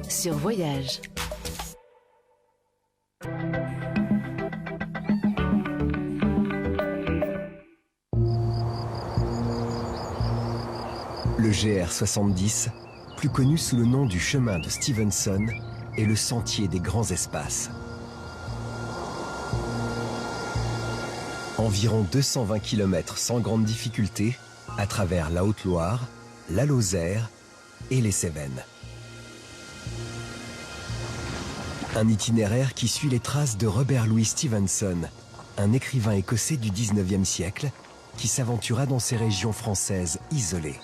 sur Voyage. Le GR70, plus connu sous le nom du chemin de Stevenson, est le sentier des grands espaces. Environ 220 km sans grande difficulté à travers la Haute-Loire, la Lozère et les Cévennes. Un itinéraire qui suit les traces de Robert Louis Stevenson, un écrivain écossais du 19e siècle qui s'aventura dans ces régions françaises isolées.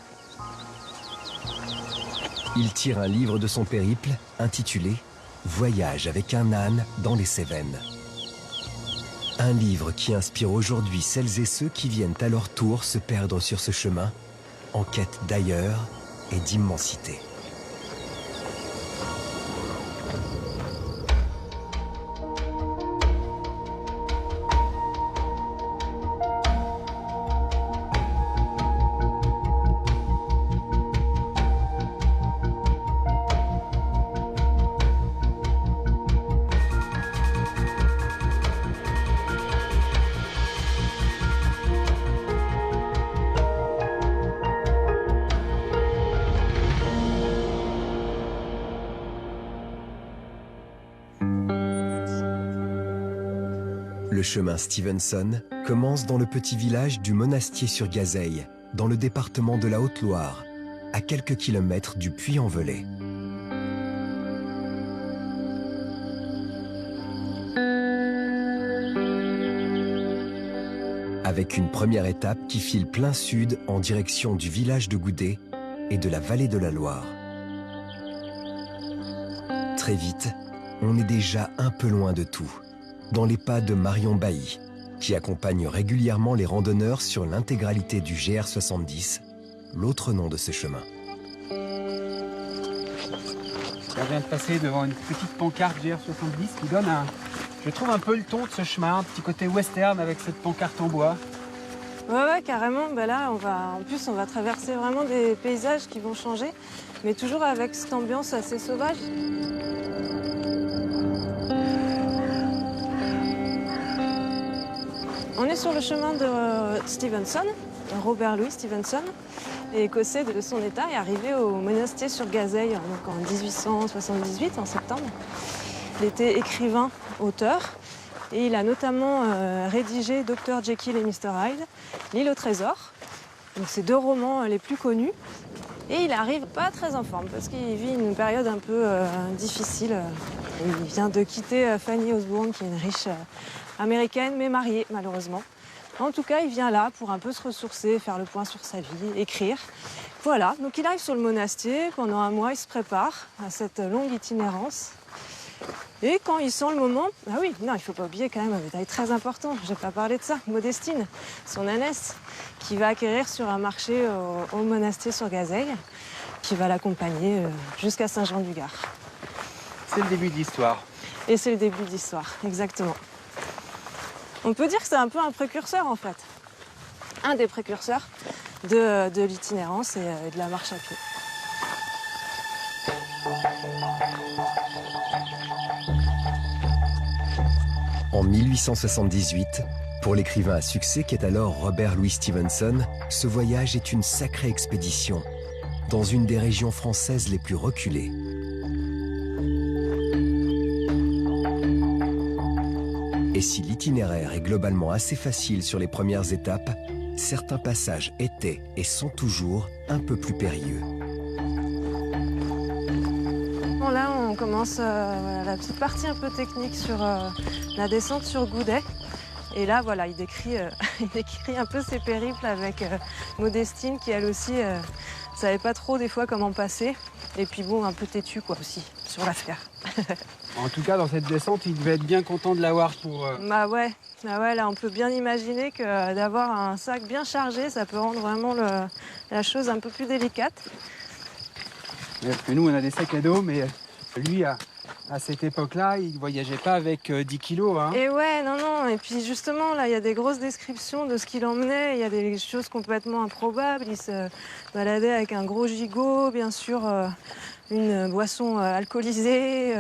Il tire un livre de son périple intitulé « Voyage avec un âne dans les Cévennes ». Un livre qui inspire aujourd'hui celles et ceux qui viennent à leur tour se perdre sur ce chemin, en quête d'ailleurs et d'immensité. Le chemin Stevenson commence dans le petit village du Monastier-sur-Gazeille, dans le département de la Haute-Loire, à quelques kilomètres du Puy-en-Velay. Avec une première étape qui file plein sud en direction du village de Goudet et de la vallée de la Loire. Très vite, on est déjà un peu loin de tout, dans les pas de Marion Bailly, qui accompagne régulièrement les randonneurs sur l'intégralité du GR70, l'autre nom de ce chemin. On vient de passer devant une petite pancarte GR70 qui donne je trouve un peu le ton de ce chemin, un petit côté western avec cette pancarte en bois. Ouais, carrément. Ben là, en plus, on va traverser vraiment des paysages qui vont changer, mais toujours avec cette ambiance assez sauvage. On est sur le chemin de Stevenson, Robert Louis Stevenson, écossais de son état, est arrivé au Monastier-sur-Gazeille en 1878, en septembre. Il était écrivain, auteur, et il a notamment rédigé Dr Jekyll et Mr Hyde, L'île au trésor, donc ces deux romans les plus connus. Et il arrive pas très en forme parce qu'il vit une période un peu difficile. Il vient de quitter Fanny Osborne, qui est une riche américaine, mais mariée malheureusement. En tout cas, il vient là pour un peu se ressourcer, faire le point sur sa vie, écrire. Voilà, donc il arrive sur le Monastier. Pendant un mois, il se prépare à cette longue itinérance. Et quand il sent le moment, ah oui, non, il ne faut pas oublier quand même un détail très important, je n'ai pas parlé de ça, Modestine, son ânesse, qui va acquérir sur un marché au Monastier-sur-Gazeille, qui va l'accompagner jusqu'à Saint-Jean-du-Gard. C'est le début de l'histoire. Et c'est le début de l'histoire, exactement. On peut dire que c'est un peu un précurseur en fait, un des précurseurs de l'itinérance et de la marche à pied. En 1878, pour l'écrivain à succès qu'est alors Robert Louis Stevenson, ce voyage est une sacrée expédition dans une des régions françaises les plus reculées. Et si l'itinéraire est globalement assez facile sur les premières étapes, certains passages étaient et sont toujours un peu plus périlleux. Bon, là, on commence la petite partie un peu technique sur la descente sur Goudet. Et là, voilà, il décrit un peu ses périples avec Modestine, qui elle aussi savait pas trop des fois comment passer. Et puis bon, un peu têtu quoi aussi, sur l'affaire. En tout cas, dans cette descente, il devait être bien content de l'avoir pour... Bah ouais, là on peut bien imaginer que d'avoir un sac bien chargé, ça peut rendre vraiment la chose un peu plus délicate. Parce que nous, on a des sacs à dos, mais lui a À cette époque-là, il ne voyageait pas avec 10 kilos. Hein. Et ouais, non. Et puis justement, là, il y a des grosses descriptions de ce qu'il emmenait. Il y a des choses complètement improbables. Il se baladait avec un gros gigot, bien sûr, une boisson alcoolisée,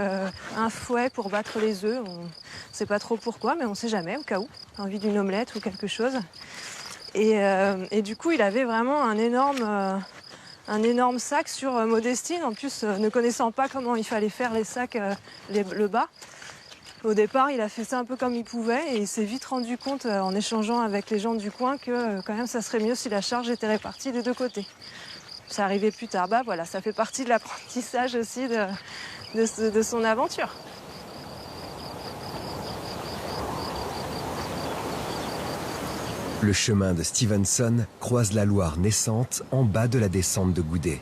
un fouet pour battre les œufs. On ne sait pas trop pourquoi, mais on ne sait jamais, au cas où. Envie d'une omelette ou quelque chose. Et du coup, il avait vraiment un énorme sac sur Modestine. En plus, ne connaissant pas comment il fallait faire les sacs, le bas. Au départ, il a fait ça un peu comme il pouvait et il s'est vite rendu compte, en échangeant avec les gens du coin, que quand même, ça serait mieux si la charge était répartie des deux côtés. Ça arrivait plus tard. Bah voilà, ça fait partie de l'apprentissage aussi de son aventure. Le chemin de Stevenson croise la Loire naissante en bas de la descente de Goudet.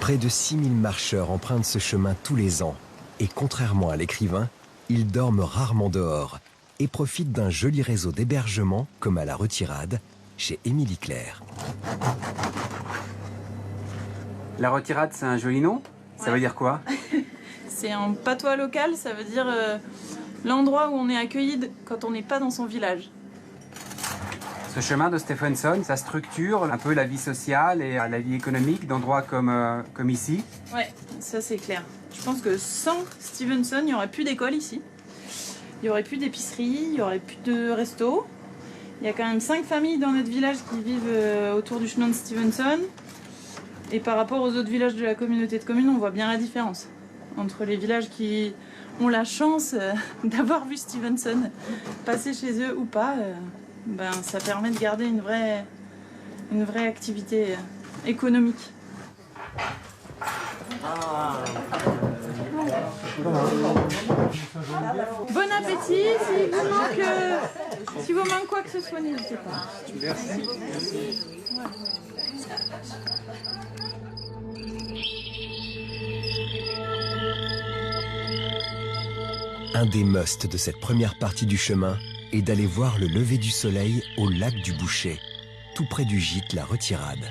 Près de 6000 marcheurs empruntent ce chemin tous les ans et contrairement à l'écrivain, ils dorment rarement dehors et profitent d'un joli réseau d'hébergement comme à la Retirade, chez Émilie Claire. La Retirade, c'est un joli nom. Ça veut dire quoi? C'est en patois local, ça veut dire l'endroit où on est accueilli quand on n'est pas dans son village. Ce chemin de Stevenson, ça structure un peu la vie sociale et la vie économique d'endroits comme ici. Ouais, ça c'est clair. Je pense que sans Stevenson, il n'y aurait plus d'école ici. Il n'y aurait plus d'épicerie, il n'y aurait plus de resto. Il y a quand même 5 familles dans notre village qui vivent autour du chemin de Stevenson. Et par rapport aux autres villages de la communauté de communes, on voit bien la différence entre les villages qui ont la chance d'avoir vu Stevenson passer chez eux ou pas. Ben, ça permet de garder une vraie activité économique. Bon appétit, si vous manque quoi que ce soit, n'hésitez pas. Merci. Un des musts de cette première partie du chemin est d'aller voir le lever du soleil au lac du Boucher, tout près du gîte La Retirade.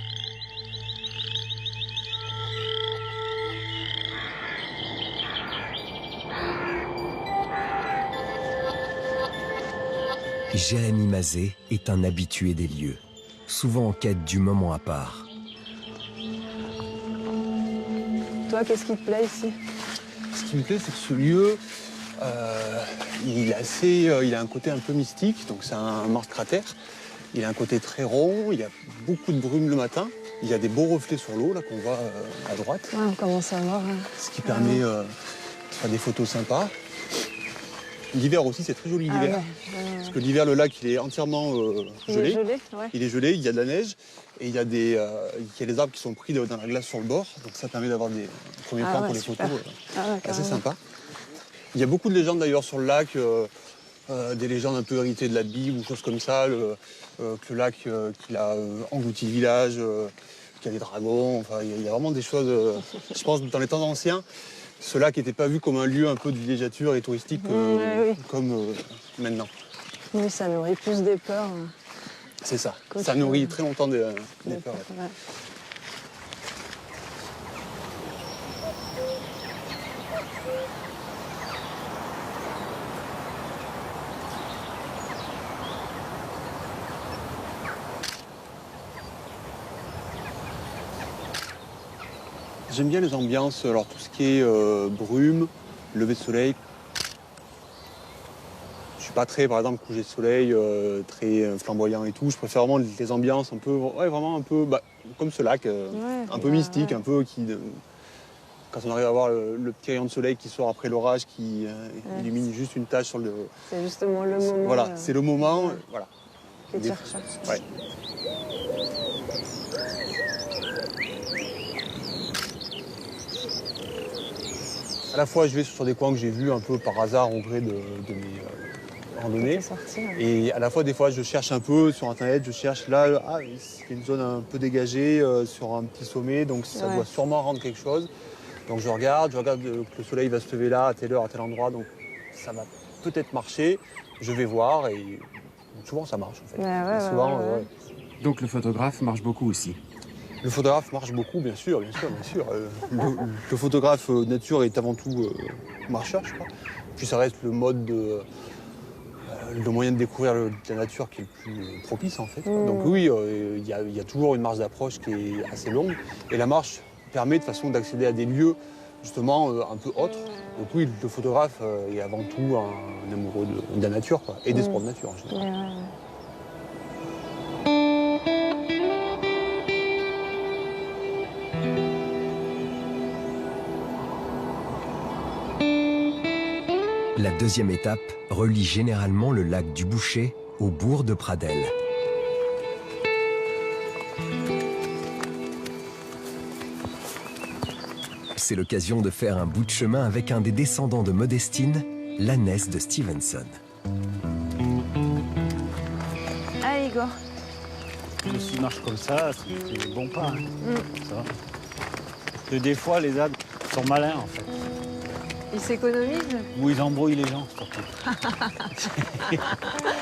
Jérémy Mazet est un habitué des lieux, souvent en quête du moment à part. Toi, qu'est-ce qui te plaît ici? Ce qui me plaît, c'est que ce lieu, il a un côté un peu mystique, donc c'est un Mars cratère. Il a un côté très rond, il y a beaucoup de brume le matin. Il y a des beaux reflets sur l'eau là qu'on voit à droite. Ouais, on commence à voir. Ce qui permet de faire des photos sympas. L'hiver aussi, c'est très joli l'hiver. Parce que l'hiver, le lac, il est entièrement gelé. Il est gelé, il y a de la neige. Et il y a des arbres qui sont pris dans la glace sur le bord. Donc ça permet d'avoir des premiers plans pour les photos assez sympas. Il y a beaucoup de légendes d'ailleurs sur le lac. Des légendes un peu héritées de la Bible ou choses comme ça. Que le lac, qu'il a englouti le village, qu'il y a des dragons. Enfin, il y a vraiment des choses, je pense, dans les temps anciens. Ce lac n'était pas vu comme un lieu un peu de villégiature et touristique comme maintenant. Oui, ça nourrit plus des peurs. C'est ça. Ça nourrit très longtemps des peurs. Ouais. J'aime bien les ambiances, alors tout ce qui est brume, lever de soleil. Je suis pas très, par exemple, coucher de soleil, très flamboyant et tout. Je préfère vraiment les ambiances un peu, vraiment un peu comme ce lac, un peu mystique, un peu qui... Quand on arrive à voir le petit rayon de soleil qui sort après l'orage, qui illumine juste une tache sur le... C'est justement le moment. Voilà, c'est le moment, voilà. Que tu recherches. Ouais. À la fois, je vais sur des coins que j'ai vus un peu par hasard au gré de mes randonnées. Et à la fois, des fois, je cherche un peu sur Internet, je cherche là, il y a une zone un peu dégagée sur un petit sommet, donc ça doit sûrement rendre quelque chose. Donc je regarde que le soleil va se lever là, à telle heure, à tel endroit, donc ça va peut-être marcher. Je vais voir et souvent ça marche en fait. Donc le photographe marche beaucoup aussi. Le photographe marche beaucoup, bien sûr. Le photographe nature est avant tout marcheur, je crois. Puis ça reste le moyen de découvrir la nature qui est le plus propice, en fait. Donc oui, il y a toujours une marge d'approche qui est assez longue. Et la marche permet de façon d'accéder à des lieux, justement, un peu autres. Donc oui, le photographe est avant tout un amoureux de la nature, quoi, et des sports de nature, en général. La deuxième étape relie généralement le lac du Boucher au bourg de Pradelles. C'est l'occasion de faire un bout de chemin avec un des descendants de Modestine, l'ânesse de Stevenson. Allez, Igor. S'ils marchent comme ça, c'est bon pas. Hein. Ça va. Et des fois, les ânes sont malins, en fait. Ils s'économisent. Ou ils embrouillent les gens, surtout.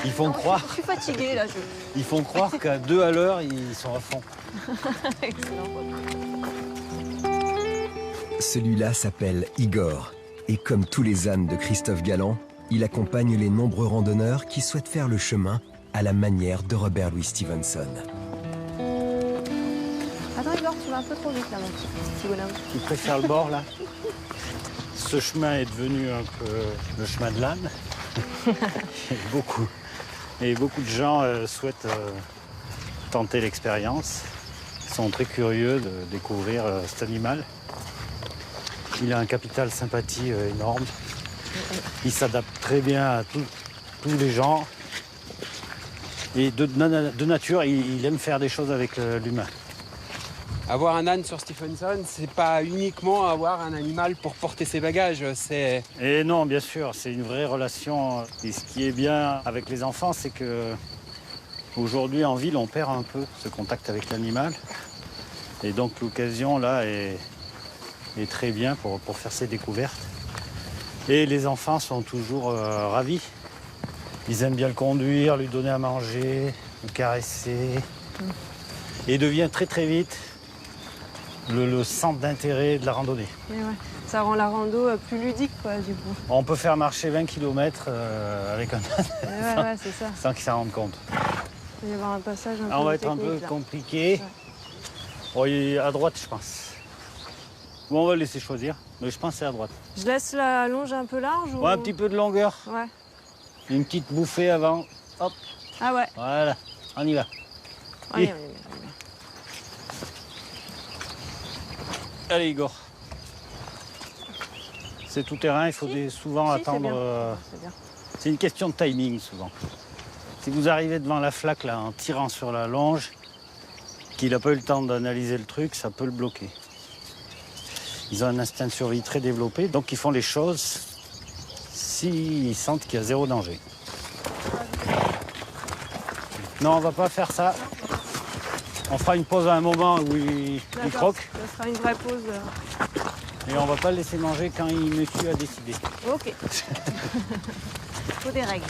Ils font croire. Je suis fatiguée, là. Ils font croire qu'à 2 à l'heure, ils sont à fond. Excellent. Celui-là s'appelle Igor. Et comme tous les ânes de Christophe Galland, il accompagne les nombreux randonneurs qui souhaitent faire le chemin à la manière de Robert Louis Stevenson. Attends, Igor, tu vas un peu trop vite, là, mon petit bonhomme. Tu préfères le bord, là? Ce chemin est devenu un peu le chemin de l'âne. beaucoup de gens souhaitent tenter l'expérience. Ils sont très curieux de découvrir cet animal. Il a un capital sympathie énorme. Il s'adapte très bien à tous les gens. Et de nature, il aime faire des choses avec l'humain. Avoir un âne sur Stevenson, c'est pas uniquement avoir un animal pour porter ses bagages, c'est... Et non, bien sûr, c'est une vraie relation. Et ce qui est bien avec les enfants, c'est que aujourd'hui en ville, on perd un peu ce contact avec l'animal. Et donc l'occasion là est très bien pour faire ces découvertes. Et les enfants sont toujours ravis. Ils aiment bien le conduire, lui donner à manger, le caresser. Et il devient très très vite le centre d'intérêt de la randonnée. Ouais. Ça rend la rando plus ludique, quoi, du coup. On peut faire marcher 20 km avec un âne Ouais, c'est ça. sans qu'ils s'en rendent compte. Il va y avoir un passage un peu On va être un peu là. compliqué. Ouais. Bon, il est à droite, je pense. Ou on va le laisser choisir, mais je pense que c'est à droite. Je laisse la longe un peu large ou... Ouais, un petit peu de longueur. Ouais. Une petite bouffée avant. Hop, Ah ouais. voilà, on y va. Allez, Et- allez. Allez, Igor. C'est tout terrain, il faut souvent Si, attendre. C'est bien. C'est bien. C'est une question de timing, souvent. Si vous arrivez devant la flaque là, en tirant sur la longe, qu'il n'a pas eu le temps d'analyser le truc, ça peut le bloquer. Ils ont un instinct de survie très développé, donc ils font les choses s'ils sentent qu'il y a zéro danger. Non, on va pas faire ça. On fera une pause à un moment où il croque Ça sera une vraie pause. et on va pas le laisser manger quand monsieur a décidé. Ok. Faut des règles.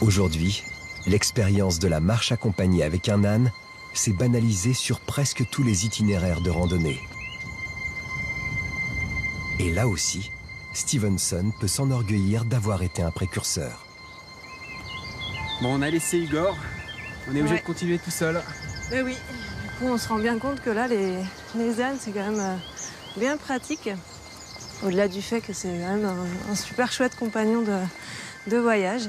Aujourd'hui, l'expérience de la marche accompagnée avec un âne s'est banalisée sur presque tous les itinéraires de randonnée. Et là aussi, Stevenson peut s'enorgueillir d'avoir été un précurseur. Bon, on a laissé Igor, on est obligé Ouais. de continuer tout seul. Mais oui. Du coup, on se rend bien compte que là, les ânes, c'est quand même bien pratique. Au-delà du fait que c'est quand même un super chouette compagnon de voyage.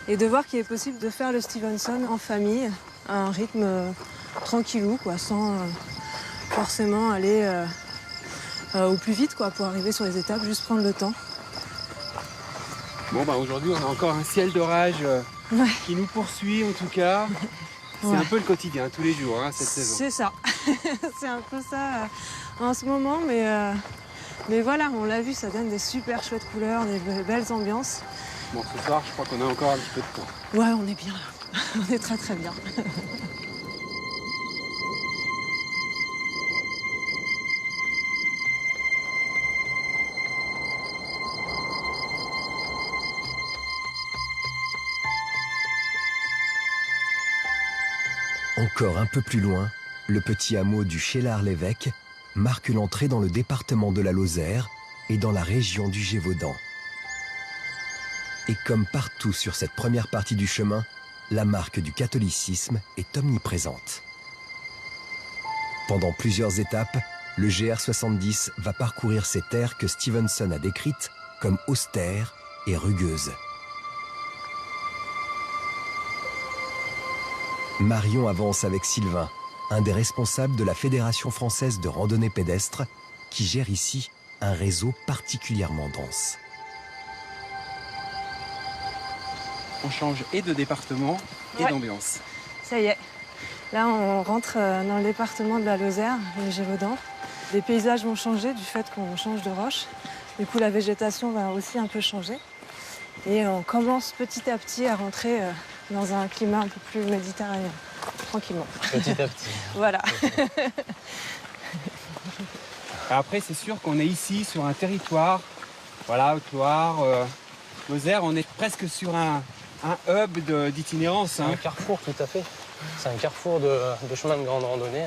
Et de voir qu'il est possible de faire le Stevenson en famille, à un rythme tranquillou, quoi, sans forcément aller au plus vite, quoi, pour arriver sur les étapes, juste prendre le temps. Bon, bah aujourd'hui, on a encore un ciel d'orage Ouais. qui nous poursuit, en tout cas. C'est Ouais. un peu le quotidien, tous les jours, hein, cette saison. C'est ça. C'est un peu ça en ce moment, mais voilà, on l'a vu, ça donne des super chouettes couleurs, des belles ambiances. Bon, ce soir, je crois qu'on a encore un petit peu de temps. Ouais, on est bien là. On est très très bien. On Encore un peu plus loin, le petit hameau du Chélard-l'Évêque marque l'entrée dans le département de la Lozère et dans la région du Gévaudan. Et comme partout sur cette première partie du chemin, la marque du catholicisme est omniprésente. Pendant plusieurs étapes, le GR70 va parcourir ces terres que Stevenson a décrites comme austères et rugueuses. Marion avance avec Sylvain, un des responsables de la Fédération française de randonnée pédestre, qui gère ici un réseau particulièrement dense. On change et de département et d'ambiance. Ça y est. Là, on rentre dans le département de la Lozère, le Gévaudan. Les paysages vont changer du fait qu'on change de roche. Du coup, la végétation va aussi un peu changer. Et on commence petit à petit à rentrer dans un climat un peu plus méditerranéen, tranquillement. Petit à petit. Voilà. Après, c'est sûr qu'on est ici sur un territoire, voilà, Haute-Loire, Lozère, on est presque sur un hub d'itinérance. C'est un carrefour, tout à fait. C'est un carrefour de chemin de grande randonnée.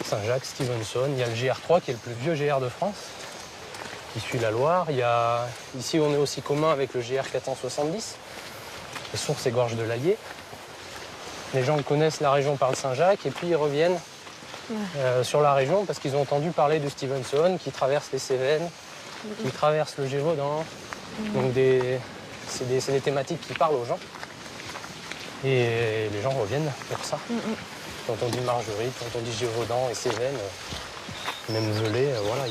Saint-Jacques, Stevenson, il y a le GR3 qui est le plus vieux GR de France, qui suit la Loire. Ici, on est aussi commun avec le GR 470, les sources et gorges de l'Allier. Les gens connaissent la région par le Saint-Jacques et puis ils reviennent sur la région parce qu'ils ont entendu parler de Stevenson qui traverse les Cévennes, qui traverse le Gévaudan. Donc c'est des thématiques qui parlent aux gens. Et les gens reviennent pour ça. Quand on dit Marguerite, quand on dit Gévaudan et Cévennes, même Velay, voilà,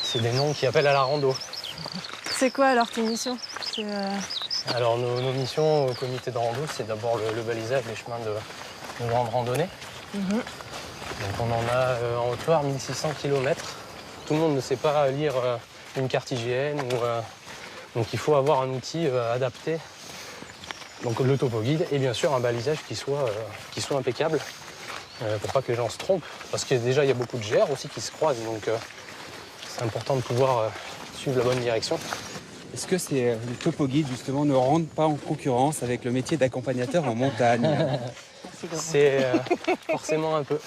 c'est des noms qui appellent à la rando. C'est quoi alors tes missions? Alors nos missions au comité de rando, c'est d'abord le balisage des chemins de grande randonnée. Donc on en a en Haute-Loire 1600 km. Tout le monde ne sait pas lire une carte IGN, donc il faut avoir un outil adapté. Donc le topo guide et bien sûr un balisage qui soit impeccable pour pas que les gens se trompent. Parce que déjà il y a beaucoup de GR aussi qui se croisent, donc c'est important de pouvoir suivre la bonne direction. Est-ce que les topo guides justement ne rentrent pas en concurrence avec le métier d'accompagnateur en montagne? C'est forcément un peu.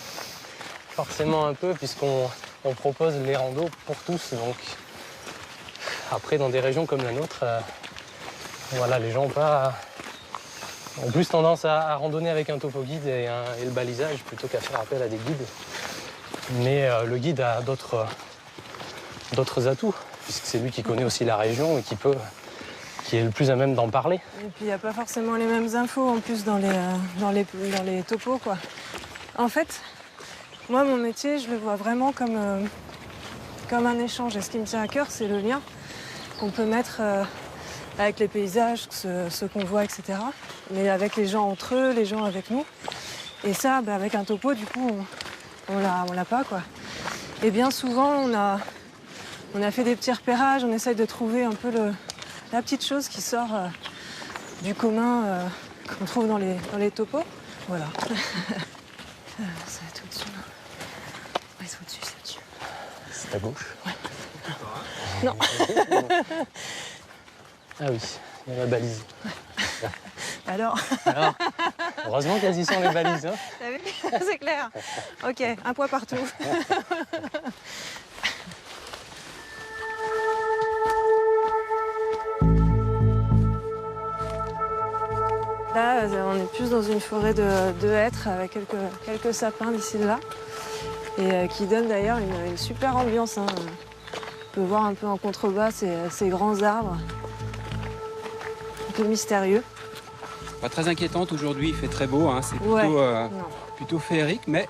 Forcément un peu, puisqu'on propose les randos pour tous. Donc après, dans des régions comme la nôtre, voilà, les gens ont plus tendance à randonner avec un topo guide et le balisage plutôt qu'à faire appel à des guides. Mais le guide a d'autres atouts, puisque c'est lui qui connaît aussi la région et qui est le plus à même d'en parler. Et puis il n'y a pas forcément les mêmes infos en plus dans les topos, quoi. En fait, moi mon métier, je le vois vraiment comme un échange. Et ce qui me tient à cœur, c'est le lien qu'on peut mettre avec les paysages, ceux qu'on voit, etc. Mais avec les gens entre eux, les gens avec nous. Et ça, avec un topo, du coup, on l'a pas, quoi. Et bien souvent, on a fait des petits repérages, on essaye de trouver un peu la petite chose qui sort du commun qu'on trouve dans les topos. Voilà. Ça va être au-dessus. Ouais, c'est au-dessus, c'est au-dessus. C'est à gauche? Ouais. Non. Ah oui, il y a la balise. Alors, heureusement qu'elles y sont les balises. Hein. t'as vu? C'est clair. Ok, un point partout. Là, on est plus dans une forêt de hêtres avec quelques sapins d'ici et là. Et qui donne d'ailleurs une super ambiance. Hein. On peut voir un peu en contrebas ces grands arbres. Un peu mystérieux. Pas très inquiétante aujourd'hui, il fait très beau, hein. C'est plutôt féerique, mais...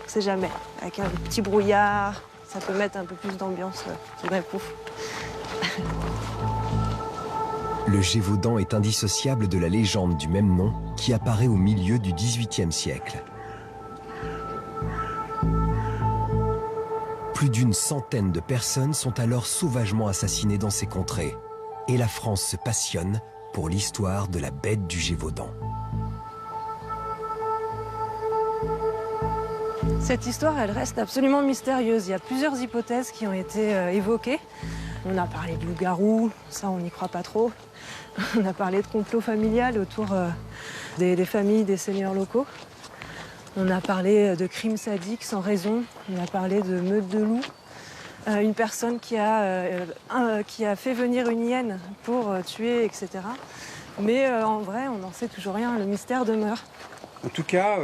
C'est jamais. Avec un petit brouillard, ça peut mettre un peu plus d'ambiance tout d'un coup. Le Gévaudan est indissociable de la légende du même nom qui apparaît au milieu du XVIIIe siècle. Plus d'une centaine de personnes sont alors sauvagement assassinées dans ces contrées. Et la France se passionne pour l'histoire de la bête du Gévaudan. Cette histoire, elle reste absolument mystérieuse. Il y a plusieurs hypothèses qui ont été évoquées. On a parlé de loup-garou, ça on n'y croit pas trop. On a parlé de complot familial autour des familles des seigneurs locaux. On a parlé de crimes sadiques sans raison, on a parlé de meutes de loups. Une personne qui a fait venir une hyène pour tuer, etc. Mais en vrai, on n'en sait toujours rien, le mystère demeure. En tout cas,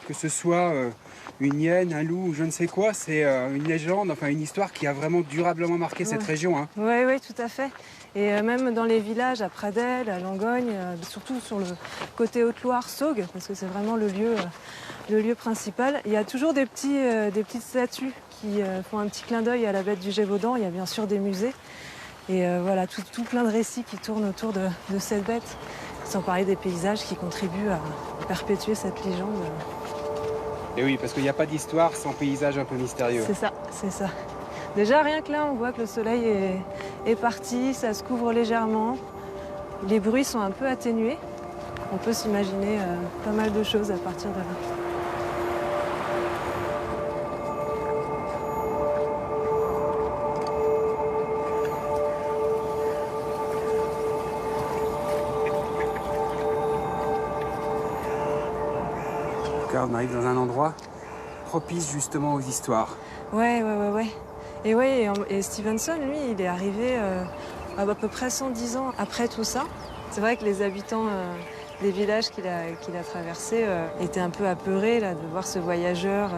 que ce soit une hyène, un loup ou je ne sais quoi, c'est une légende, enfin une histoire qui a vraiment durablement marqué cette région. Hein. Oui, tout à fait. Et même dans les villages, à Pradelles, à Langogne, surtout sur le côté Haute-Loire, Saugues, parce que c'est vraiment le lieu principal, il y a toujours des petites statues qui font un petit clin d'œil à la bête du Gévaudan. Il y a bien sûr des musées. Et voilà, tout plein de récits qui tournent autour de cette bête. Sans parler des paysages qui contribuent à perpétuer cette légende. Et oui, parce qu'il n'y a pas d'histoire sans paysage un peu mystérieux. C'est ça. Déjà, rien que là, on voit que le soleil est parti, ça se couvre légèrement. Les bruits sont un peu atténués. On peut s'imaginer pas mal de choses à partir de là. On arrive dans un endroit propice justement aux histoires. Ouais. Et Stevenson, lui, il est arrivé à peu près 110 ans après tout ça. C'est vrai que les habitants des villages qu'il a traversés étaient un peu apeurés là, de voir ce voyageur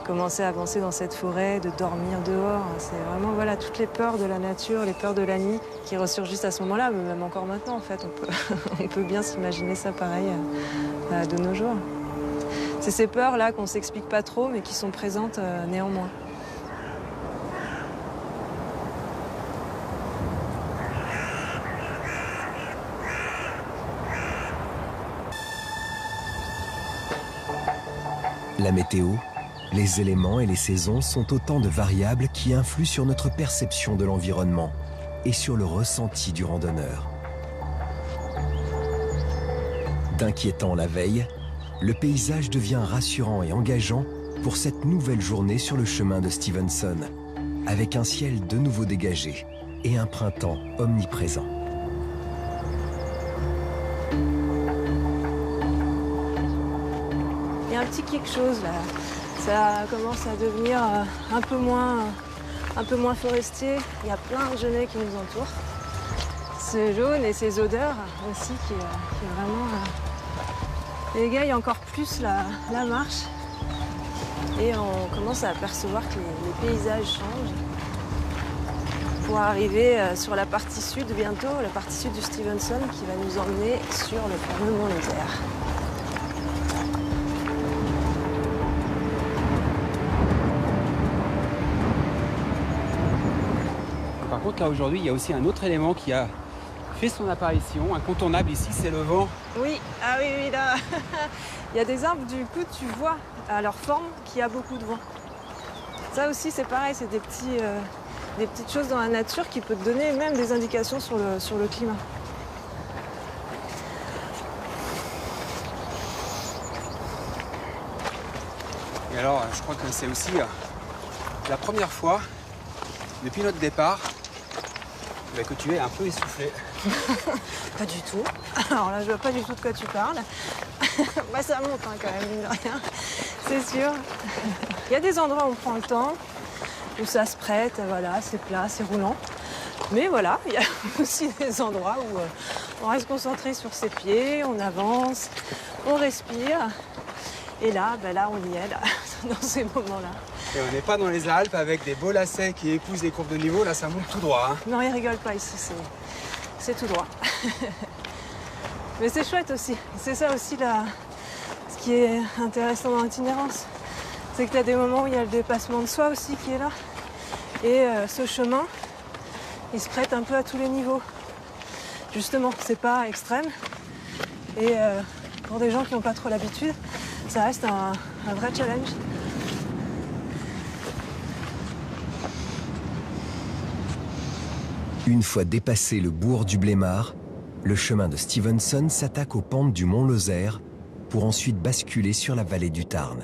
commencer à avancer dans cette forêt, de dormir dehors. C'est vraiment toutes les peurs de la nature, les peurs de la nuit qui ressurgissent à ce moment-là, mais même encore maintenant en fait. On peut bien s'imaginer ça pareil de nos jours. C'est ces peurs-là qu'on ne s'explique pas trop, mais qui sont présentes néanmoins. La météo, les éléments et les saisons sont autant de variables qui influent sur notre perception de l'environnement et sur le ressenti du randonneur. D'inquiétant la veille, le paysage devient rassurant et engageant pour cette nouvelle journée sur le chemin de Stevenson, avec un ciel de nouveau dégagé et un printemps omniprésent. Il y a un petit quelque chose là, ça commence à devenir un peu moins forestier. Il y a plein de genêts qui nous entourent. Ce jaune et ces odeurs aussi qui est vraiment... égaye encore plus la marche et on commence à apercevoir que les paysages changent pour arriver sur la partie sud bientôt, la partie sud du Stevenson qui va nous emmener sur le fameux mont Lozère. Par contre là aujourd'hui il y a aussi un autre élément qui a fait son apparition, incontournable ici, c'est le vent. Oui, là, il y a des arbres, du coup, tu vois à leur forme qu'il y a beaucoup de vent. Ça aussi, c'est pareil, c'est des petites choses dans la nature qui peuvent te donner même des indications sur le climat. Et alors, je crois que c'est aussi la première fois, depuis notre départ, que tu es un peu essoufflé. Pas du tout. Alors là, je vois pas du tout de quoi tu parles. Ça monte quand même, mine de rien. C'est sûr. Il y a des endroits où on prend le temps, où ça se prête, voilà, c'est plat, c'est roulant. Mais voilà, il y a aussi des endroits où on reste concentré sur ses pieds, on avance, on respire. Et là, on y est, là, dans ces moments-là. Et on n'est pas dans les Alpes avec des beaux lacets qui épousent les courbes de niveau, là ça monte tout droit. Hein. Non, ils rigolent pas ici, c'est tout droit. Mais c'est chouette aussi. C'est ça aussi ce qui est intéressant dans l'itinérance. C'est que tu as des moments où il y a le dépassement de soi aussi qui est là. Et ce chemin, il se prête un peu à tous les niveaux. Justement, c'est pas extrême. Et pour des gens qui n'ont pas trop l'habitude, ça reste un vrai challenge. Une fois dépassé le bourg du Blémard, le chemin de Stevenson s'attaque aux pentes du mont Lozère pour ensuite basculer sur la vallée du Tarn.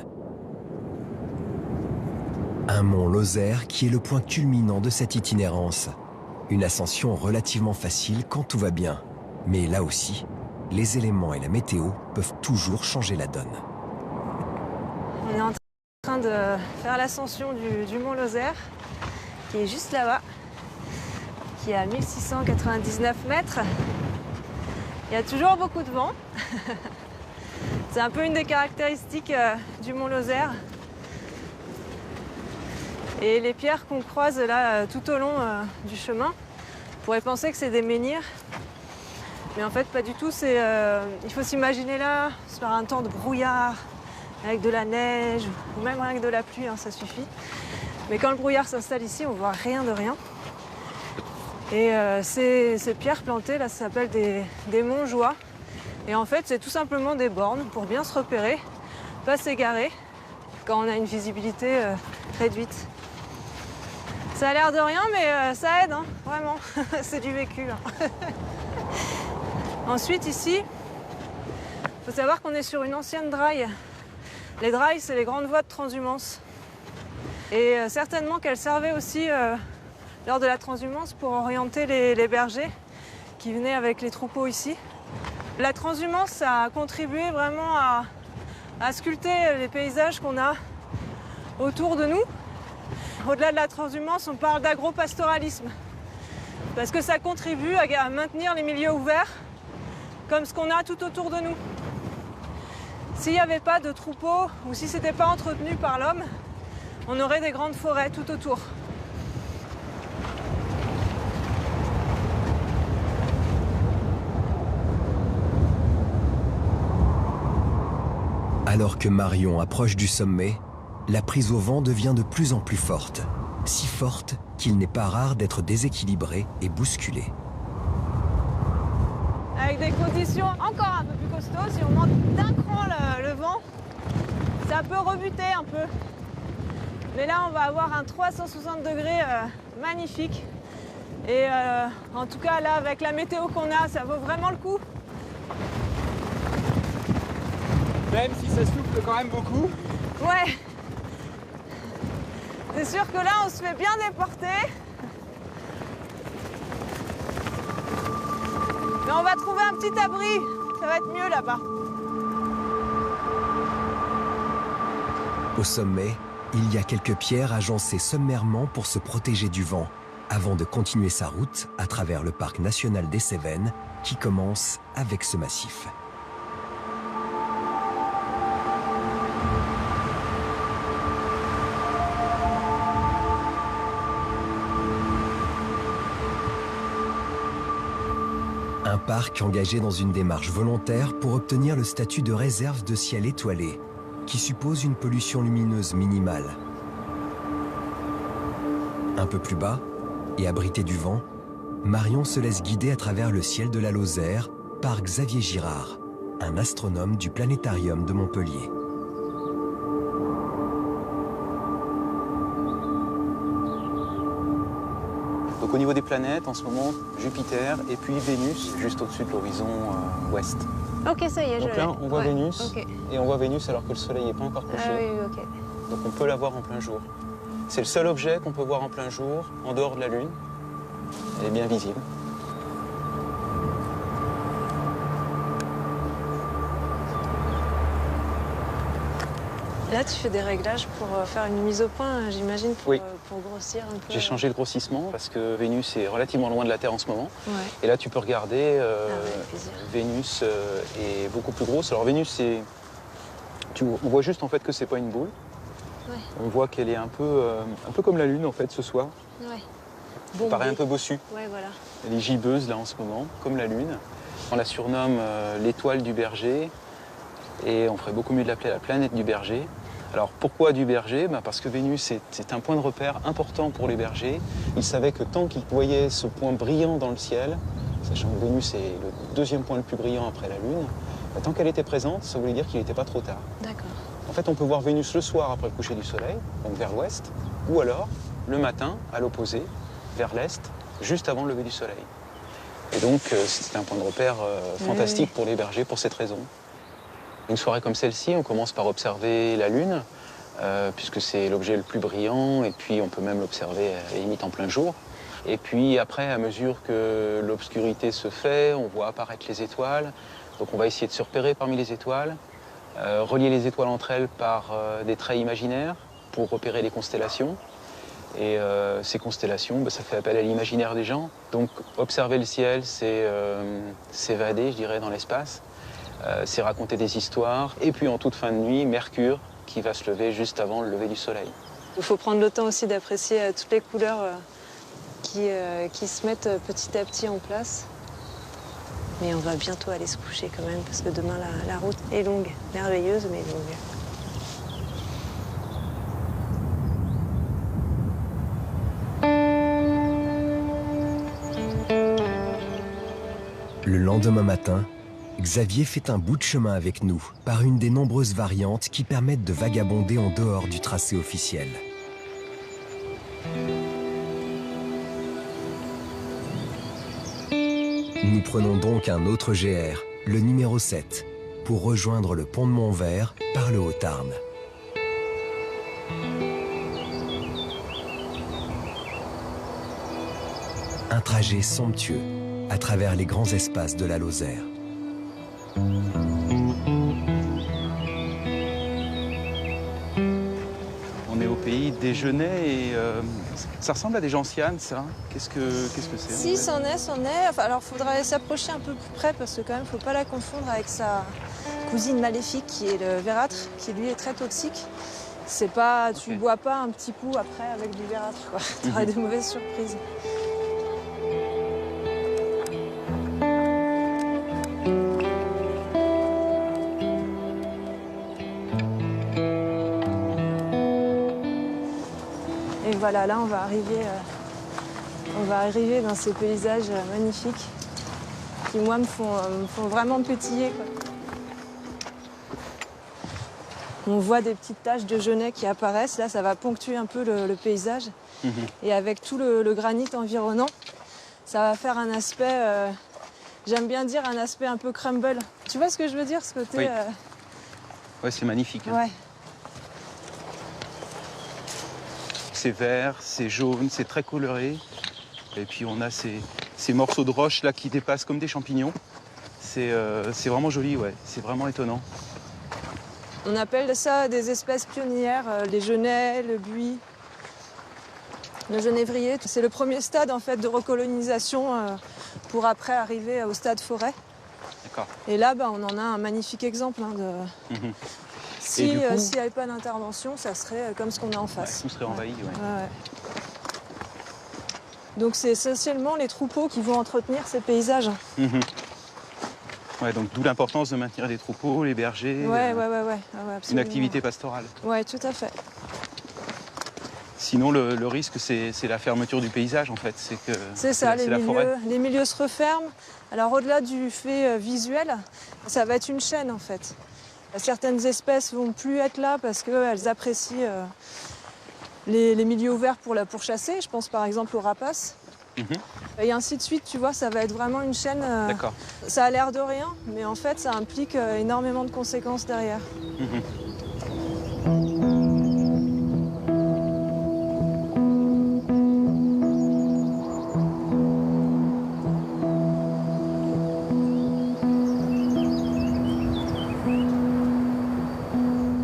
Un mont Lozère qui est le point culminant de cette itinérance. Une ascension relativement facile quand tout va bien. Mais là aussi, les éléments et la météo peuvent toujours changer la donne. de faire l'ascension du mont Lozère, qui est juste là-bas, qui est à 1699 mètres. Il y a toujours beaucoup de vent. C'est un peu une des caractéristiques du mont Lozère. Et les pierres qu'on croise là tout au long du chemin, on pourrait penser que c'est des menhirs. Mais en fait, pas du tout. Il faut s'imaginer là, sur un temps de brouillard, avec de la neige, ou même rien que de la pluie, hein, ça suffit. Mais quand le brouillard s'installe ici, on voit rien de rien. Et ces pierres plantées, là, ça s'appelle des montjoies. Et en fait, c'est tout simplement des bornes pour bien se repérer, pas s'égarer, quand on a une visibilité réduite. Ça a l'air de rien, mais ça aide, hein, vraiment. C'est du vécu. Hein. Ensuite, ici, il faut savoir qu'on est sur une ancienne draille. Les drailles, c'est les grandes voies de transhumance. Et certainement qu'elles servaient aussi lors de la transhumance pour orienter les bergers qui venaient avec les troupeaux ici. La transhumance, ça a contribué vraiment à sculpter les paysages qu'on a autour de nous. Au-delà de la transhumance, on parle d'agropastoralisme. Parce que ça contribue à maintenir les milieux ouverts, comme ce qu'on a tout autour de nous. S'il n'y avait pas de troupeaux, ou si ce n'était pas entretenu par l'homme, on aurait des grandes forêts tout autour. Alors que Marion approche du sommet, la prise au vent devient de plus en plus forte. Si forte qu'il n'est pas rare d'être déséquilibré et bousculé. Avec des conditions encore un peu plus costauds, si on monte d'un cran le vent, ça peut rebuter un peu. Mais là, on va avoir un 360 degrés magnifique. Et en tout cas, là, avec la météo qu'on a, ça vaut vraiment le coup. Même si ça souffle quand même beaucoup. Ouais. C'est sûr que là, on se fait bien déporter. Mais on va trouver un petit abri. Ça va être mieux là-bas. Au sommet, il y a quelques pierres agencées sommairement pour se protéger du vent, avant de continuer sa route à travers le parc national des Cévennes, qui commence avec ce massif. Un parc engagé dans une démarche volontaire pour obtenir le statut de réserve de ciel étoilé, qui suppose une pollution lumineuse minimale. Un peu plus bas, et abrité du vent, Marion se laisse guider à travers le ciel de la Lozère par Xavier Girard, un astronome du planétarium de Montpellier. Donc au niveau des planètes, en ce moment, Jupiter et puis Vénus, juste au-dessus de l'horizon ouest. Ok, ça y est, donc là, on voit Vénus, okay. Et on voit Vénus alors que le Soleil n'est pas encore couché. Ah oui, ok. Donc on peut la voir en plein jour. C'est le seul objet qu'on peut voir en plein jour, en dehors de la Lune. Elle est bien visible. Là, tu fais des réglages pour faire une mise au point, j'imagine, oui. Pour grossir un peu. J'ai changé le grossissement parce que Vénus est relativement loin de la Terre en ce moment. Ouais. Et là, tu peux regarder, Vénus est beaucoup plus grosse. Alors Vénus, on voit juste en fait que c'est pas une boule. Ouais. On voit qu'elle est un peu comme la Lune en fait ce soir. Ouais. Elle paraît un peu bossue. Ouais, voilà. Elle est gibbeuse là en ce moment, comme la Lune. On la surnomme l'étoile du berger. Et on ferait beaucoup mieux de l'appeler la planète du berger. Alors pourquoi du berger? Parce que Vénus c'est un point de repère important pour les bergers. Ils savaient que tant qu'ils voyaient ce point brillant dans le ciel, sachant que Vénus est le deuxième point le plus brillant après la Lune, tant qu'elle était présente, ça voulait dire qu'il n'était pas trop tard. D'accord. En fait, on peut voir Vénus le soir après le coucher du soleil, donc vers l'ouest, ou alors le matin, à l'opposé, vers l'est, juste avant le lever du soleil. Et donc c'est un point de repère fantastique pour les bergers pour cette raison. Une soirée comme celle-ci, on commence par observer la Lune, puisque c'est l'objet le plus brillant, et puis on peut même l'observer à la limite en plein jour. Et puis après, à mesure que l'obscurité se fait, on voit apparaître les étoiles. Donc on va essayer de se repérer parmi les étoiles, relier les étoiles entre elles par des traits imaginaires. pour repérer les constellations. Et ces constellations, ça fait appel à l'imaginaire des gens. Donc observer le ciel, c'est s'évader, je dirais, dans l'espace. C'est raconter des histoires. Et puis en toute fin de nuit, Mercure qui va se lever juste avant le lever du soleil. Il faut prendre le temps aussi d'apprécier toutes les couleurs qui se mettent petit à petit en place. Mais on va bientôt aller se coucher quand même, parce que demain la route est longue, merveilleuse mais longue. Le lendemain matin, Xavier fait un bout de chemin avec nous par une des nombreuses variantes qui permettent de vagabonder en dehors du tracé officiel. Nous prenons donc un autre GR, le numéro 7, pour rejoindre le pont de Montvert par le Haut-Tarn. Un trajet somptueux à travers les grands espaces de la Lozère. On est au pays des Genêts et ça ressemble à des gentianes, ça. Qu'est-ce que c'est? Si, c'en est. Enfin, alors, il faudrait s'approcher un peu plus près parce que quand même, faut pas la confondre avec sa cousine maléfique qui est le vérâtre, qui lui est très toxique. C'est pas, tu bois pas un petit coup après avec du vérâtre, quoi. T'aurais de mauvaises surprises. Et voilà, là, on va arriver dans ces paysages magnifiques qui, moi, me font vraiment pétiller, quoi. On voit des petites taches de genêt qui apparaissent. Là, ça va ponctuer un peu le paysage. Et avec tout le granit environnant, ça va faire un aspect, j'aime bien dire, un aspect un peu crumble. Tu vois ce que je veux dire, ce côté... Oui. Ouais, c'est magnifique. Hein. Ouais. C'est vert, c'est jaune, c'est très coloré. Et puis on a ces morceaux de roche là qui dépassent comme des champignons. C'est vraiment joli, ouais. C'est vraiment étonnant. On appelle ça des espèces pionnières, les genêts, le buis, le genévrier. C'est le premier stade en fait de recolonisation pour après arriver au stade forêt. D'accord. Et là, on en a un magnifique exemple. Si il n'y avait pas d'intervention, ça serait comme ce qu'on a en face. Tout serait envahi, ouais. Donc c'est essentiellement les troupeaux qui vont entretenir ces paysages. Ouais, donc d'où l'importance de maintenir des troupeaux, les bergers. Ouais, une activité pastorale. Ouais, tout à fait. Sinon, le risque, c'est la fermeture du paysage, en fait. C'est ça, la forêt. Les milieux se referment. Alors au-delà du fait visuel, ça va être une chaîne, en fait. Certaines espèces vont plus être là parce qu'elles apprécient les milieux ouverts pour chasser. Je pense par exemple aux rapaces. Et ainsi de suite, tu vois, ça va être vraiment une chaîne. D'accord. Ça a l'air de rien, mais en fait, ça implique énormément de conséquences derrière.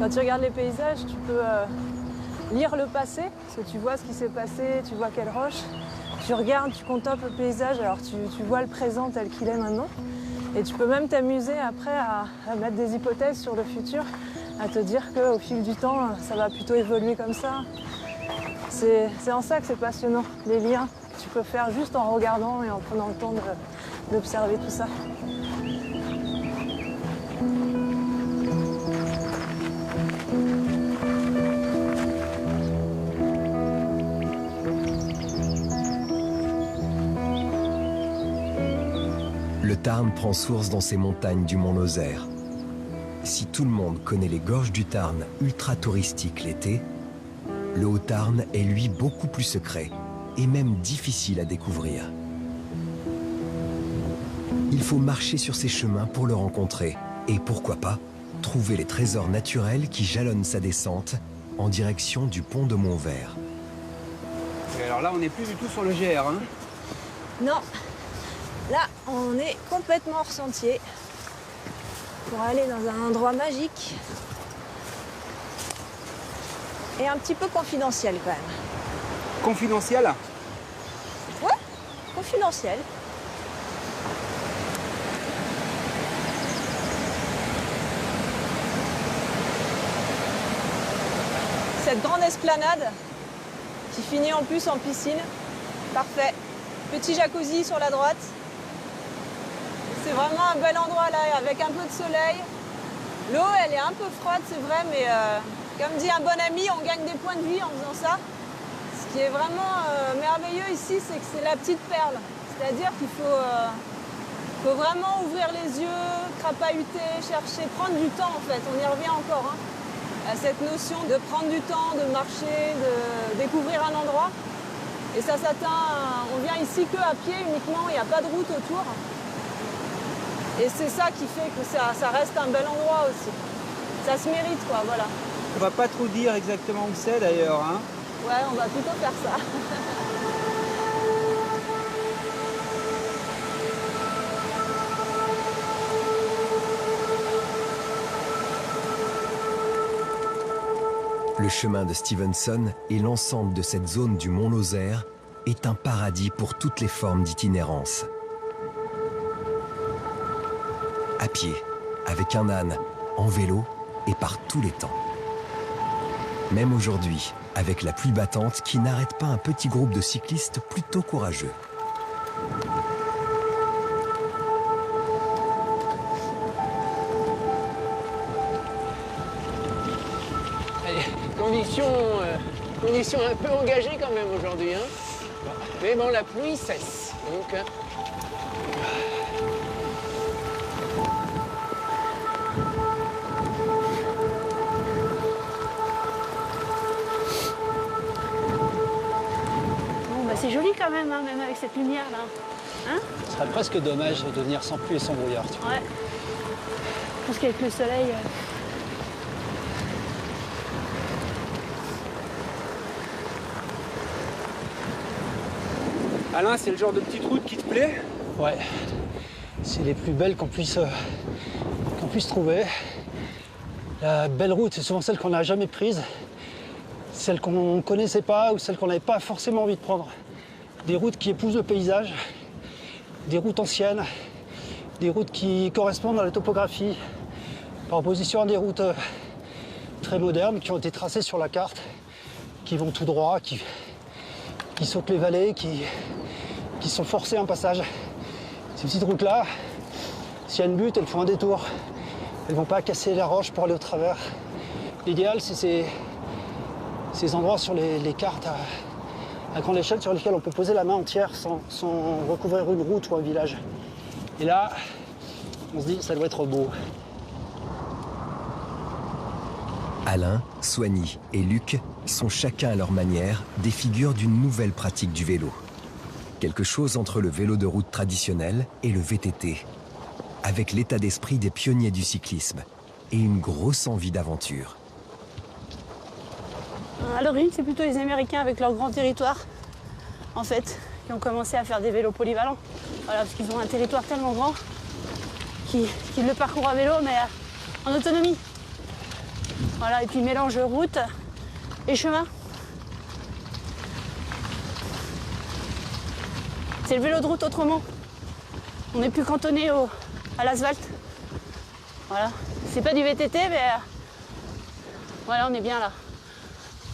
Quand tu regardes les paysages, tu peux lire le passé, parce que tu vois ce qui s'est passé, tu vois quelles roches. Tu regardes, tu contemples le paysage, alors tu vois le présent tel qu'il est maintenant. Et tu peux même t'amuser après à mettre des hypothèses sur le futur, à te dire qu'au fil du temps, ça va plutôt évoluer comme ça. C'est en ça que c'est passionnant, les liens que tu peux faire juste en regardant et en prenant le temps d'observer tout ça. Le Tarn prend source dans ces montagnes du Mont Lozère. Si tout le monde connaît les gorges du Tarn ultra touristiques l'été, le Haut-Tarn est lui beaucoup plus secret et même difficile à découvrir. Il faut marcher sur ces chemins pour le rencontrer et pourquoi pas trouver les trésors naturels qui jalonnent sa descente en direction du pont de Montvert. Et alors là, on n'est plus du tout sur le GR. Hein. Non. Là, on est complètement hors sentier pour aller dans un endroit magique. Et un petit peu confidentiel quand même. Confidentiel? Ouais, confidentiel. Cette grande esplanade qui finit en plus en piscine, parfait. Petit jacuzzi sur la droite. C'est vraiment un bel endroit là, avec un peu de soleil. L'eau, elle est un peu froide, c'est vrai, mais comme dit un bon ami, on gagne des points de vie en faisant ça. Ce qui est vraiment merveilleux ici, c'est que c'est la petite perle. C'est-à-dire qu'il faut vraiment ouvrir les yeux, crapahuter, chercher, prendre du temps en fait. On y revient encore, hein, à cette notion de prendre du temps, de marcher, de découvrir un endroit. Et ça s'atteint, on vient ici que à pied uniquement, il n'y a pas de route autour. Et c'est ça qui fait que ça reste un bel endroit aussi. Ça se mérite quoi, voilà. On va pas trop dire exactement où c'est d'ailleurs, hein. Ouais, on va plutôt faire ça. Le chemin de Stevenson et l'ensemble de cette zone du Mont Lozère est un paradis pour toutes les formes d'itinérance. À pied, avec un âne, en vélo et par tous les temps. Même aujourd'hui, avec la pluie battante qui n'arrête pas un petit groupe de cyclistes plutôt courageux. Allez, conditions un peu engagées quand même aujourd'hui, hein. Mais bon, la pluie cesse. Donc, c'est joli quand même, hein, même avec cette lumière là. Hein? Ce serait presque dommage de venir sans pluie et sans brouillard. Tu vois. Ouais. Je pense qu'avec le soleil. Alain, c'est le genre de petite route qui te plaît? Ouais. C'est les plus belles qu'on puisse trouver. La belle route, c'est souvent celle qu'on n'a jamais prise. Celle qu'on ne connaissait pas ou celle qu'on n'avait pas forcément envie de prendre. Des routes qui épousent le paysage, des routes anciennes, des routes qui correspondent à la topographie, par opposition à des routes très modernes qui ont été tracées sur la carte, qui vont tout droit, qui sautent les vallées, qui sont forcées un passage. Ces petites routes-là, s'il y a une butte, elles font un détour. Elles ne vont pas casser la roche pour aller au travers. L'idéal, c'est ces endroits sur les cartes à grande échelle sur lesquels on peut poser la main entière sans recouvrir une route ou un village. Et là, on se dit, ça doit être beau. Alain, Soigny et Luc sont chacun à leur manière des figures d'une nouvelle pratique du vélo. Quelque chose entre le vélo de route traditionnel et le VTT, avec l'état d'esprit des pionniers du cyclisme et une grosse envie d'aventure. À l'origine, c'est plutôt les Américains avec leur grand territoire, en fait, qui ont commencé à faire des vélos polyvalents. Voilà, parce qu'ils ont un territoire tellement grand qu'ils le parcourent à vélo, mais en autonomie. Voilà, et puis mélange route et chemin. C'est le vélo de route autrement. On n'est plus cantonné à l'asphalte. Voilà, c'est pas du VTT, mais voilà, on est bien là.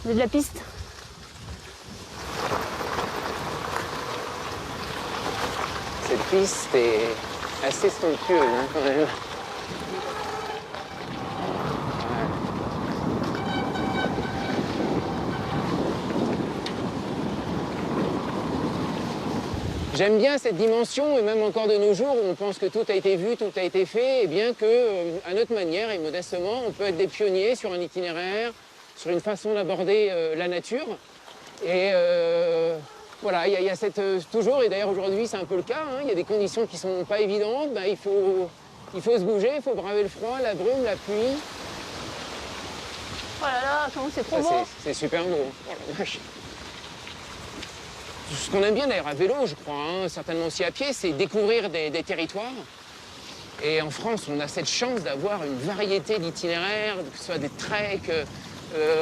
On est de la piste. cette piste est assez somptueuse, hein, quand même. J'aime bien cette dimension, et même encore de nos jours, où on pense que tout a été vu, tout a été fait, et bien qu'à notre manière et modestement, on peut être des pionniers sur un itinéraire, sur une façon d'aborder la nature. Et voilà, il y a cette, toujours, et d'ailleurs aujourd'hui c'est un peu le cas, hein, il y a des conditions qui ne sont pas évidentes, ben, il faut se bouger, il faut braver le froid, la brume, la pluie. Oh là là, comment c'est trop beau! C'est super beau, oh la vache. Ce qu'on aime bien d'ailleurs à vélo, je crois, hein, certainement aussi à pied, c'est découvrir des territoires. Et en France, on a cette chance d'avoir une variété d'itinéraires, que ce soit des treks,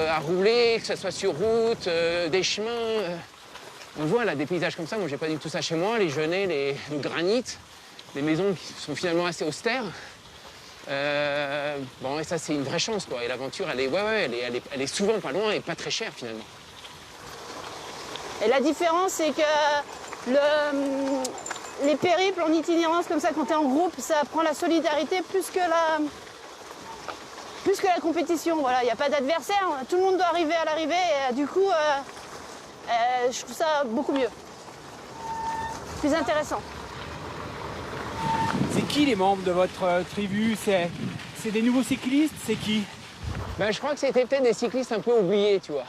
à rouler, que ce soit sur route, des chemins. On voit là des paysages comme ça, moi j'ai pas du tout ça chez moi, les genêts, le granit, des maisons qui sont finalement assez austères. Bon, et ça c'est une vraie chance quoi, et l'aventure elle est souvent pas loin et pas très chère finalement. Et la différence c'est que les périples en itinérance comme ça, quand tu es en groupe, ça prend la solidarité plus que la compétition. Voilà, il n'y a pas d'adversaire, tout le monde doit arriver à l'arrivée et du coup, je trouve ça beaucoup mieux. Plus intéressant. C'est qui les membres de votre tribu? C'est des nouveaux cyclistes? C'est qui? Ben, je crois que c'était peut-être des cyclistes un peu oubliés, tu vois.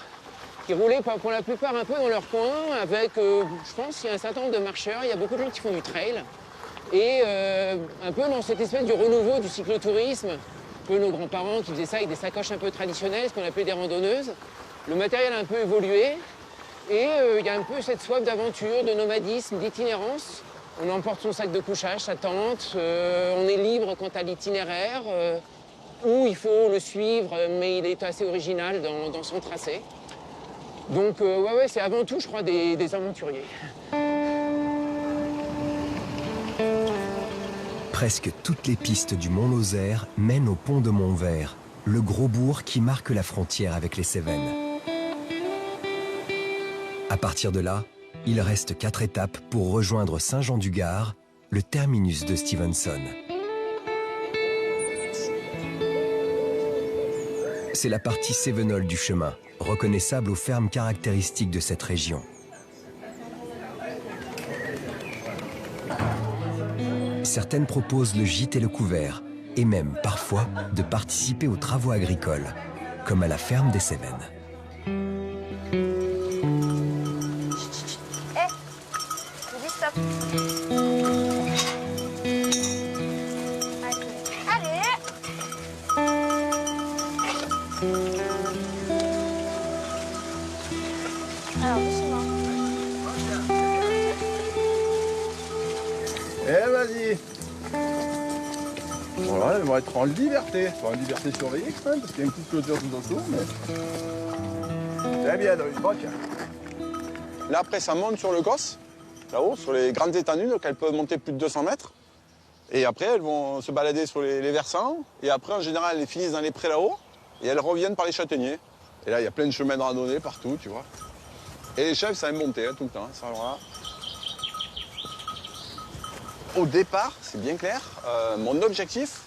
Qui roulaient pour la plupart un peu dans leur coin avec, je pense qu'il y a un certain nombre de marcheurs, il y a beaucoup de gens qui font du trail. Et un peu dans cette espèce du renouveau du cyclotourisme, un peu nos grands-parents qui faisaient ça avec des sacoches un peu traditionnelles, ce qu'on appelait des randonneuses. Le matériel a un peu évolué et il y a un peu cette soif d'aventure, de nomadisme, d'itinérance. On emporte son sac de couchage, sa tente, on est libre quant à l'itinéraire, où il faut le suivre, mais il est assez original dans son tracé. Donc ouais, c'est avant tout, je crois, des aventuriers. Presque toutes les pistes du Mont Lozère mènent au pont de Montvert, le gros bourg qui marque la frontière avec les Cévennes. À partir de là, il reste 4 étapes pour rejoindre Saint-Jean-du-Gard, le terminus de Stevenson. C'est la partie cévenole du chemin, reconnaissable aux fermes caractéristiques de cette région. Certaines proposent le gîte et le couvert, et même, parfois, de participer aux travaux agricoles, comme à la ferme des Cévennes. Voilà, ils vont être en liberté. Enfin, en liberté surveillée quand même, parce qu'il y a une petite clôture tout autour. Mais... Très bien, dans une boîte. Là, après, ça monte sur le Gosse, là-haut, sur les grandes étendues, donc elles peuvent monter plus de 200 mètres. Et après, elles vont se balader sur les versants. Et après, en général, elles finissent dans les prés là-haut. Et elles reviennent par les châtaigniers. Et là, il y a plein de chemins de randonnée partout, tu vois. Et les chèvres, ça aime monter tout le temps. Ça, voilà. Au départ, c'est bien clair, mon objectif,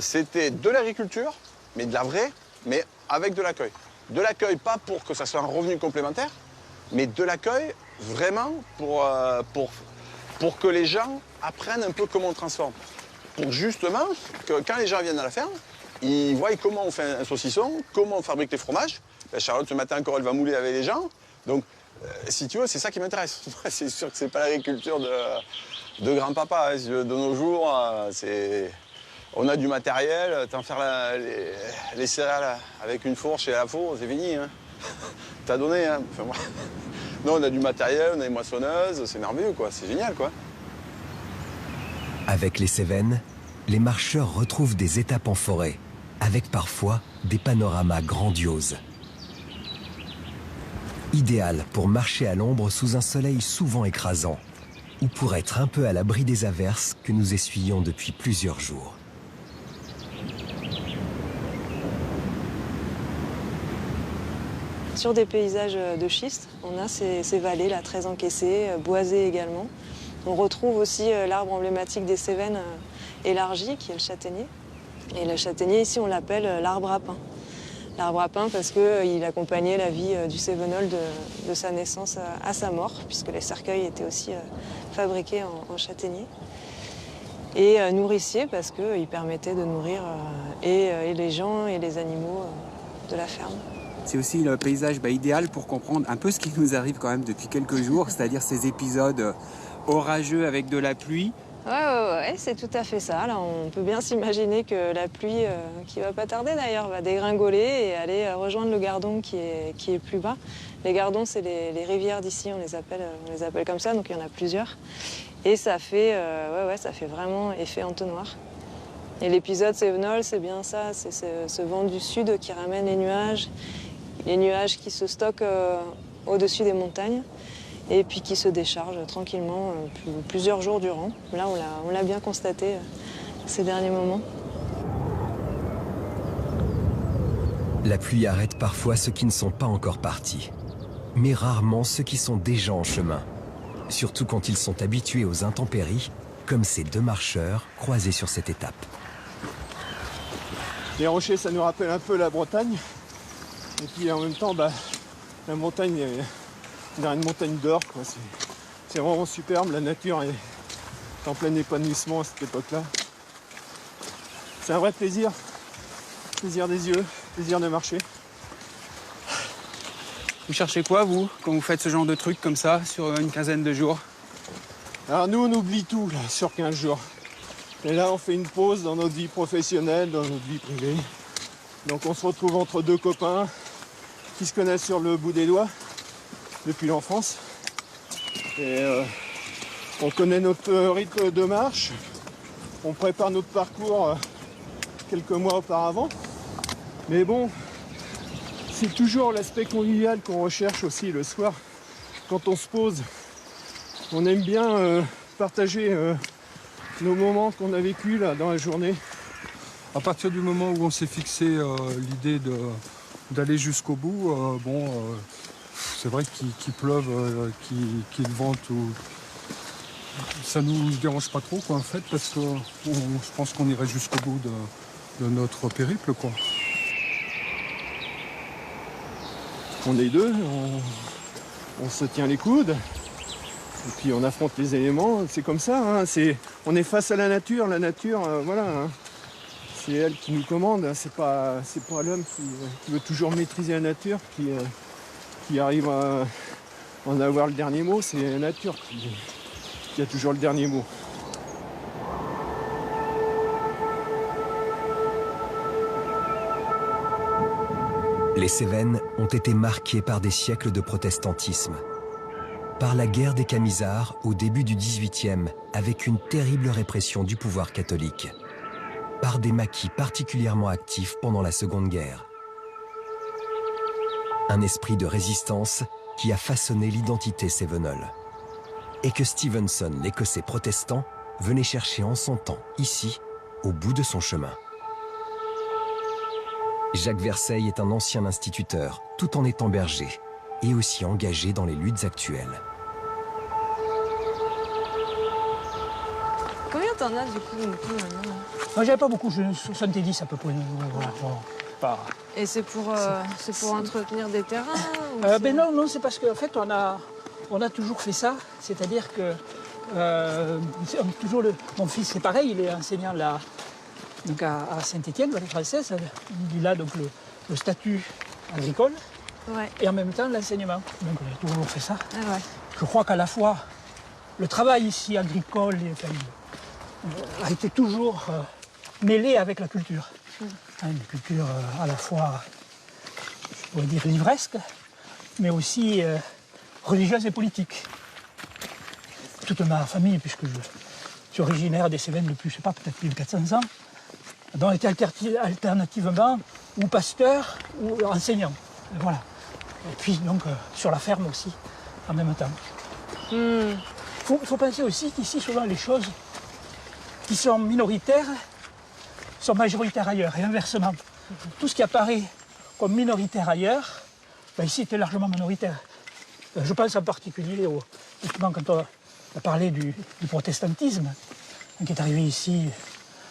c'était de l'agriculture, mais de la vraie, mais avec de l'accueil. De l'accueil, pas pour que ça soit un revenu complémentaire, mais de l'accueil vraiment pour que les gens apprennent un peu comment on transforme. Pour justement que quand les gens viennent à la ferme, ils voient comment on fait un saucisson, comment on fabrique les fromages. La Charlotte, ce matin encore, elle va mouler avec les gens. Donc, si tu veux, c'est ça qui m'intéresse. C'est sûr que c'est pas l'agriculture de grand-papa. Hein. De nos jours, on a du matériel. T'en faire les céréales avec une fourche et à la four, c'est fini. Hein. T'as donné. Hein. Enfin, moi... Non, on a du matériel, on a des moissonneuses, c'est merveilleux, quoi. C'est génial, quoi. Avec les Cévennes, les marcheurs retrouvent des étapes en forêt, avec parfois des panoramas grandioses. Idéal pour marcher à l'ombre sous un soleil souvent écrasant, ou pour être un peu à l'abri des averses que nous essuyons depuis plusieurs jours. Sur des paysages de schiste, on a ces vallées là très encaissées, boisées également. On retrouve aussi l'arbre emblématique des Cévennes élargi, qui est le châtaignier. Et le châtaignier, ici, on l'appelle l'arbre à pain. L'arbre à pain parce qu'il accompagnait la vie du Cévenol de sa naissance à sa mort, puisque les cercueils étaient aussi fabriqués en châtaignier. Et nourricier parce qu'il permettait de nourrir et les gens et les animaux de la ferme. C'est aussi le paysage idéal pour comprendre un peu ce qui nous arrive quand même depuis quelques jours, c'est-à-dire ces épisodes orageux avec de la pluie. Ouais, c'est tout à fait ça. Là, on peut bien s'imaginer que la pluie, qui va pas tarder d'ailleurs, va dégringoler et aller rejoindre le Gardon qui est plus bas. Les Gardons, c'est les rivières d'ici, on les appelle comme ça, donc il y en a plusieurs. Et ça fait, ça fait vraiment effet entonnoir. Et l'épisode Cévenol, c'est bien ça, c'est ce vent du sud qui ramène les nuages qui se stockent au-dessus des montagnes et puis qui se déchargent tranquillement plusieurs jours durant. Là, on l'a bien constaté ces derniers moments. La pluie arrête parfois ceux qui ne sont pas encore partis, mais rarement ceux qui sont déjà en chemin, surtout quand ils sont habitués aux intempéries, comme ces deux marcheurs croisés sur cette étape. Les rochers, ça nous rappelle un peu la Bretagne. Et puis en même temps, la montagne est une montagne d'or. C'est vraiment superbe, la nature est en plein épanouissement à cette époque-là. C'est un vrai plaisir. Plaisir des yeux, plaisir de marcher. Vous cherchez quoi, vous, quand vous faites ce genre de truc comme ça, sur une quinzaine de jours? Alors nous, on oublie tout là, sur 15 jours. Et là, on fait une pause dans notre vie professionnelle, dans notre vie privée. Donc on se retrouve entre deux copains qui se connaissent sur le bout des doigts depuis l'enfance. Et on connaît notre rythme de marche. On prépare notre parcours quelques mois auparavant. Mais bon, c'est toujours l'aspect convivial qu'on recherche aussi le soir. Quand on se pose, on aime bien partager nos moments qu'on a vécus là, dans la journée. À partir du moment où on s'est fixé l'idée d'aller jusqu'au bout, c'est vrai qu'il pleuve, qu'il vente, ça nous dérange pas trop quoi, en fait, parce que je pense qu'on irait jusqu'au bout de notre périple, quoi. On est deux, on se tient les coudes, et puis on affronte les éléments, c'est comme ça, hein, on est face à la nature, voilà, hein, c'est elle qui nous commande, hein, c'est pas l'homme qui veut toujours maîtriser la nature, qui arrive à en avoir le dernier mot, c'est la nature qui a toujours le dernier mot. Les Cévennes ont été marquées par des siècles de protestantisme. Par la guerre des Camisards au début du XVIIIe, avec une terrible répression du pouvoir catholique. Par des maquis particulièrement actifs pendant la Seconde Guerre. Un esprit de résistance qui a façonné l'identité cévenole. Et que Stevenson, l'Écossais protestant, venait chercher en son temps, ici, au bout de son chemin. Jacques Verseil est un ancien instituteur, tout en étant berger, et aussi engagé dans les luttes actuelles. Combien t'en as du coup maintenant? Moi j'avais pas beaucoup, 70 à peu près. Voilà. Et c'est pour entretenir des terrains Ben non, c'est parce qu'en fait on a toujours fait ça, c'est-à-dire que mon fils c'est pareil, il est enseignant là. Donc à Saint-Étienne, Vallée Française, il a donc le statut agricole et en même temps l'enseignement. Donc on a toujours fait ça. Je crois qu'à la fois le travail ici agricole a été toujours mêlé avec la culture. Une culture à la fois, je pourrais dire livresque, mais aussi religieuse et politique. Toute ma famille, puisque je suis originaire des Cévennes depuis, je sais pas, peut-être plus de 400 ans, dont était alternativement ou pasteur ou enseignant. Voilà. Et puis donc sur la ferme aussi, en même temps. Il faut penser aussi qu'ici, souvent, les choses qui sont minoritaires sont majoritaires ailleurs, et inversement. Tout ce qui apparaît comme minoritaire ailleurs, ben ici, était largement minoritaire. Je pense en particulier, justement, quand on a parlé du protestantisme, qui est arrivé ici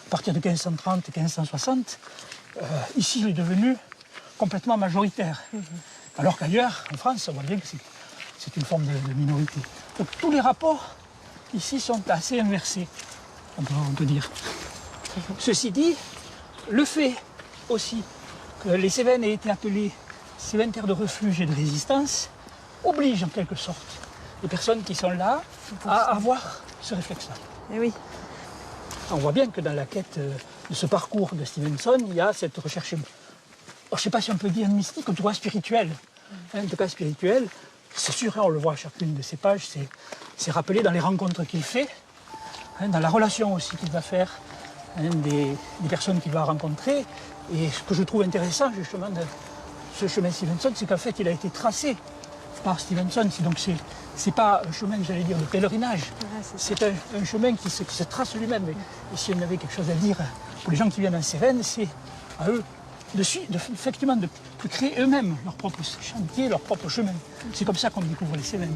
à partir de 1530 et 1560, ici, il est devenu complètement majoritaire. Alors qu'ailleurs, en France, on voit bien que c'est une forme de minorité. Donc tous les rapports ici sont assez inversés, on peut dire. Ceci dit, le fait aussi que les Cévennes aient été appelées Cévennes terres de refuge et de résistance oblige en quelque sorte les personnes qui sont là à avoir ce réflexe-là. Et oui. On voit bien que dans la quête de ce parcours de Stevenson, il y a cette recherche, je ne sais pas si on peut dire mystique, en tout cas spirituelle. En tout cas spirituelle, c'est sûr, on le voit à chacune de ces pages, c'est rappelé dans les rencontres qu'il fait, dans la relation aussi qu'il va faire des personnes qu'il va rencontrer. Et ce que je trouve intéressant justement de ce chemin Stevenson, c'est qu'en fait il a été tracé par Stevenson. Donc c'est pas un chemin, j'allais dire, de pèlerinage. Ouais, c'est un chemin qui se trace lui-même. Et si on avait quelque chose à dire pour les gens qui viennent en Cévennes, c'est à eux effectivement de créer eux-mêmes leur propre chantier, leur propre chemin. C'est comme ça qu'on découvre les Cévennes.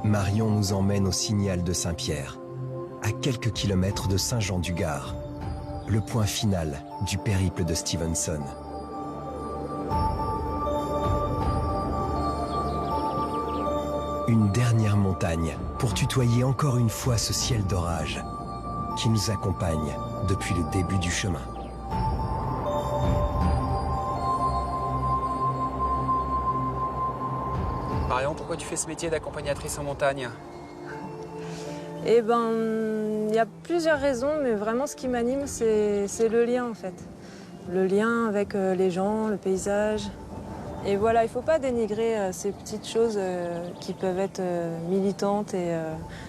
Marion nous emmène au Signal de Saint-Pierre, à quelques kilomètres de Saint-Jean-du-Gard, le point final du périple de Stevenson. Une dernière montagne pour tutoyer encore une fois ce ciel d'orage qui nous accompagne depuis le début du chemin. Marion, pourquoi tu fais ce métier d'accompagnatrice en montagne? Eh ben, il y a plusieurs raisons, mais vraiment ce qui m'anime, c'est le lien en fait. Le lien avec les gens, le paysage. Et voilà, il ne faut pas dénigrer ces petites choses qui peuvent être militantes. Et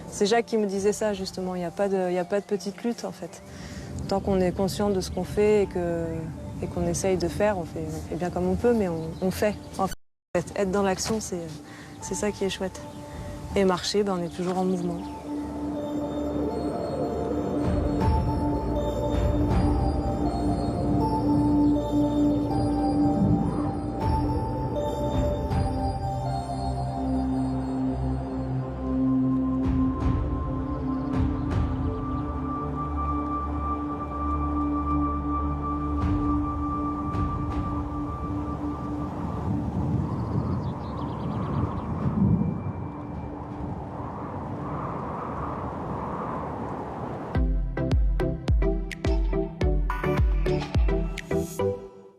c'est Jacques qui me disait ça justement, il n'y a pas de petite lutte en fait. Tant qu'on est conscient de ce qu'on fait et qu'on essaye de faire, on fait bien comme on peut, mais on fait. En fait, être dans l'action, c'est ça qui est chouette. Et marcher, ben, on est toujours en mouvement.